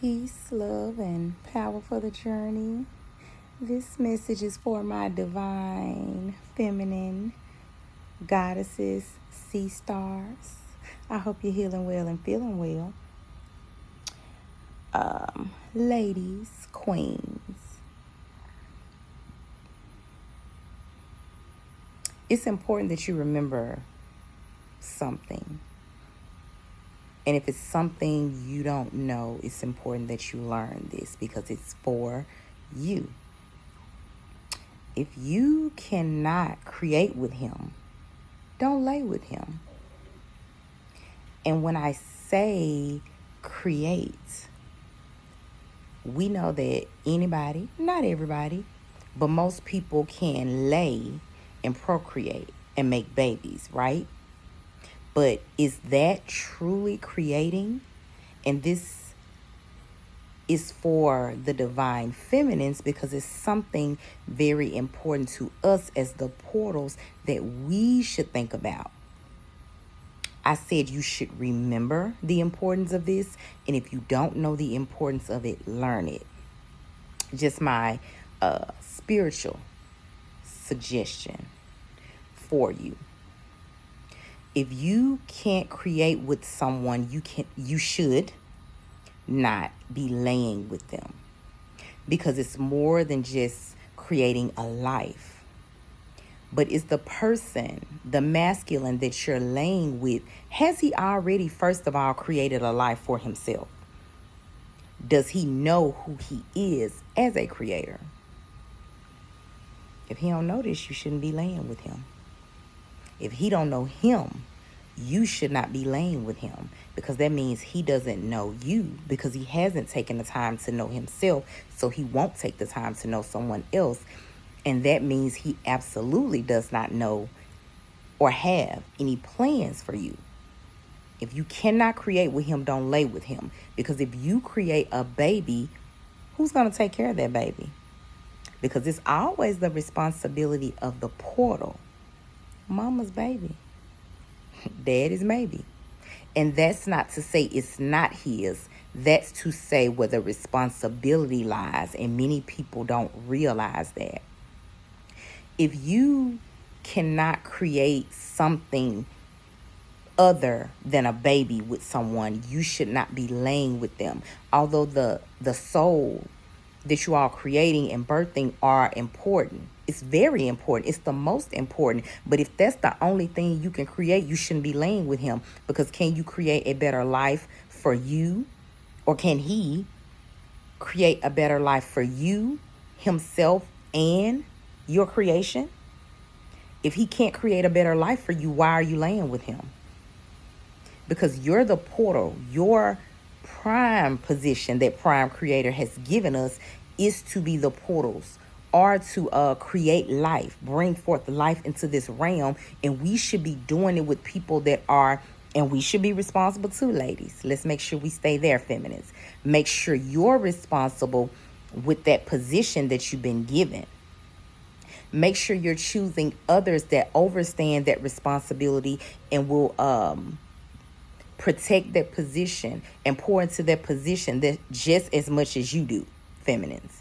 Peace, love, and power for the journey. This message is for my divine, feminine goddesses, sea stars. I hope you're healing well and feeling well. Ladies, queens. It's important that you remember something. And if it's something you don't know, it's important that you learn this because it's for you. If you cannot create with him, don't lay with him. And when I say create, we know that anybody, not everybody, but most people can lay and procreate and make babies, right? But is that truly creating? And this is for the divine feminines because it's something very important to us as the portals that we should think about. I said you should remember the importance of this. And if you don't know the importance of it, learn it. Just my spiritual suggestion for you. If you can't create with someone, you should not be laying with them because it's more than just creating a life. But is the person, the masculine that you're laying with, has he already, first of all, created a life for himself? Does he know who he is as a creator? If he don't know this, you shouldn't be laying with him. If he don't know him, you should not be laying with him because that means he doesn't know you because he hasn't taken the time to know himself, so he won't take the time to know someone else. And that means he absolutely does not know or have any plans for you. If you cannot create with him, don't lay with him because if you create a baby, who's going to take care of that baby? Because it's always the responsibility of the portal. Mama's baby. Daddy's maybe. And that's not to say it's not his. That's to say where the responsibility lies. And many people don't realize that. If you cannot create something other than a baby with someone, you should not be laying with them. Although the soul that you are creating and birthing are important. It's very important. It's the most important. But if that's the only thing you can create, you shouldn't be laying with him. Because can you create a better life for you? Or can he create a better life for you, himself, and your creation? If he can't create a better life for you, why are you laying with him? Because you're the portal. Your prime position that prime creator has given us is to be the portals or to create life, bring forth life into this realm. And we should be doing it with people that are, and we should be responsible too, ladies. Let's make sure we stay there, feminists. Make sure you're responsible with that position that you've been given. Make sure you're choosing others that understand that responsibility and will protect that position and pour into that position that just as much as you do, feminines.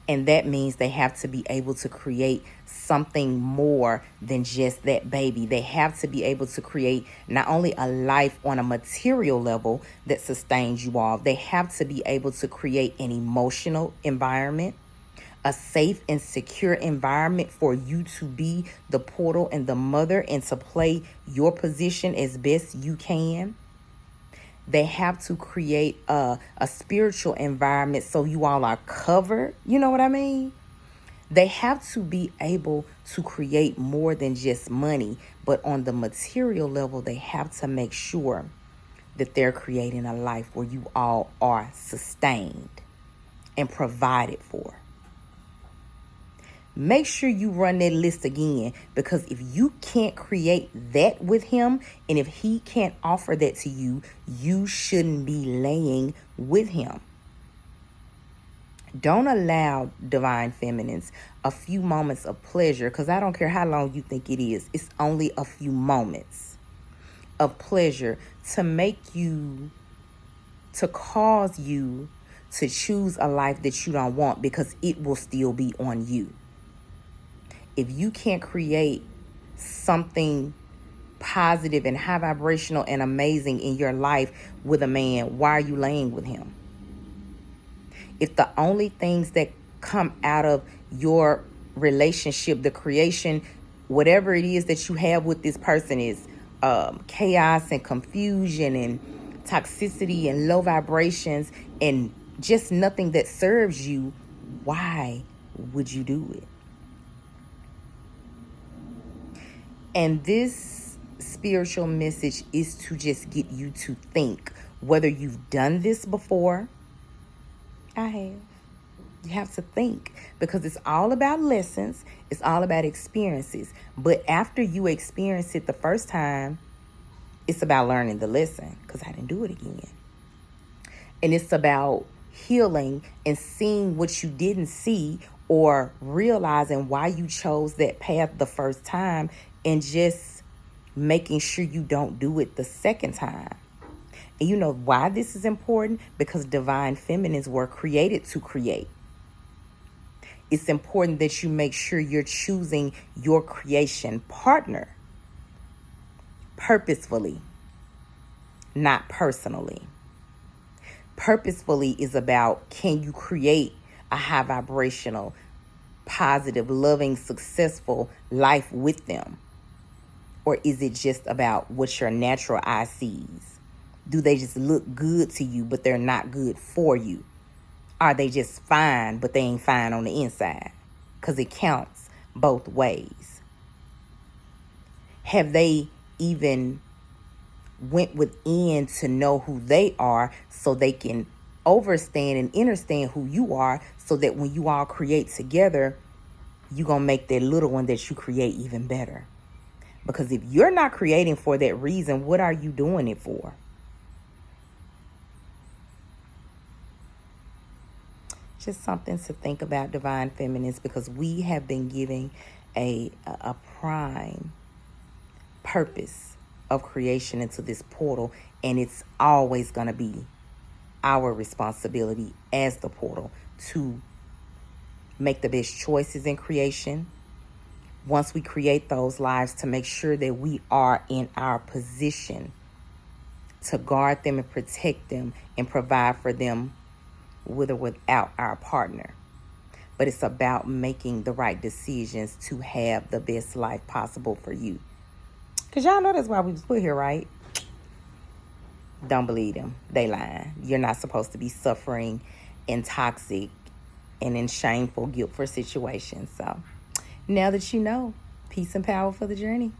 And that means they have to be able to create something more than just that baby. They have to be able to create not only a life on a material level that sustains you all, they have to be able to create an emotional environment, a safe and secure environment for you to be the portal and the mother and to play your position as best you can. They have to create a spiritual environment so you all are covered. You know what I mean? They have to be able to create more than just money, but on the material level, they have to make sure that they're creating a life where you all are sustained and provided for. Make sure you run that list again, because if you can't create that with him and if he can't offer that to you, you shouldn't be laying with him. Don't allow, divine feminines, a few moments of pleasure, because I don't care how long you think it is. It's only a few moments of pleasure to make you to cause you to choose a life that you don't want, because it will still be on you. If you can't create something positive and high vibrational and amazing in your life with a man, why are you laying with him? If the only things that come out of your relationship, the creation, whatever it is that you have with this person is chaos and confusion and toxicity and low vibrations and just nothing that serves you, why would you do it? And this spiritual message is to just get you to think, whether you've done this before. I have. You have to think, because it's all about lessons. It's all about experiences. But after you experience it the first time, it's about learning the lesson, because I didn't do it again. And it's about healing and seeing what you didn't see, or realizing why you chose that path the first time, and just making sure you don't do it the second time. And you know why this is important? Because divine feminines were created to create. It's important that you make sure you're choosing your creation partner purposefully, not personally. Purposefully is about, can you create a high vibrational, positive, loving, successful life with them? Or is it just about what your natural eye sees? Do they just look good to you, but they're not good for you? Are they just fine, but they ain't fine on the inside? Because it counts both ways. Have they even went within to know who they are, so they can overstand and understand who you are, so that when you all create together, you're going to make that little one that you create even better? Because if you're not creating for that reason, what are you doing it for? Just something to think about, divine feminines, because we have been giving a prime purpose of creation into this portal, and it's always going to be our responsibility as the portal to make the best choices in creation. Once we create those lives, to make sure that we are in our position to guard them and protect them and provide for them with or without our partner. But it's about making the right decisions to have the best life possible for you. Because y'all know that's why we was put here, right? Don't believe them. They lying. You're not supposed to be suffering in toxic and in shameful, guilt for situations. So now that you know, peace and power for the journey.